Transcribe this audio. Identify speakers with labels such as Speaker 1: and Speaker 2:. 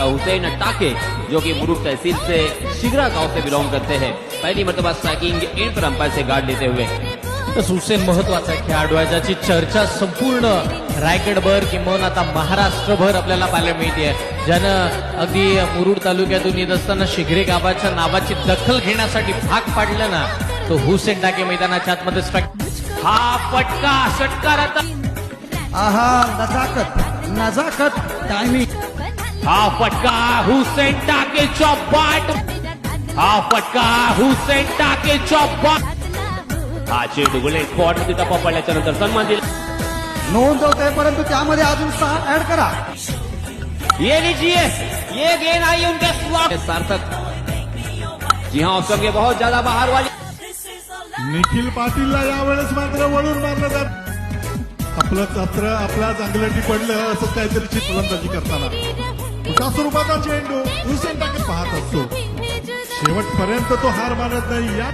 Speaker 1: हुसैन टाके जो कि मुरुड तहसील से शिगरा गांव से बिलोंग करते हैं। पहली मर्तबा स्ट्राइकिंग एंड पर अंपायर से गार्ड लेते हुए
Speaker 2: हुसेन महत्वाचा खेळाडू आहे ज्याची चर्चा संपूर्ण रायगडभर किंवा आता महाराष्ट्रभर आपल्याला पाहायला मिळते, ज्यानं अगदी मुरुड तालुक्यातून येत असताना शिगरे गावाच्या नावाची दखल घेण्यासाठी भाग पाडलं ना, तो हुसेन टाके मैदानाच्या आतमध्ये स्ट्राइक हा फटका षटकार आता
Speaker 3: आहा नजाकत टायमिंग
Speaker 2: हा फटका हुसेन टाकेच्या बाट, हा फटका हुसेन टाकेच्या बाट, हा चेंडू गोले स्पॉट तिथं पडल्याच्या नंतर सन्मान दिला,
Speaker 3: नोंद होते परंतु त्यामध्ये अजून 6 ऍड करा।
Speaker 1: ये लीजिए, ये गेंद आई उनके स्लॉट सार्थक। जी हाँ, उस समय बहुत ज्यादा बाहर वाली
Speaker 4: निखिल पाटीलला यावेळेस मात्र वळून मारलं जात, आपलं छत्र आपल्या चांगल्याटी पडलं असं काहीतरी फलंदाजी करताना मोठ्या स्वरूपाचा चेंडू हुसेन टाके पाहत असतो, शेवटपर्यंत तो हार मानत नाही। या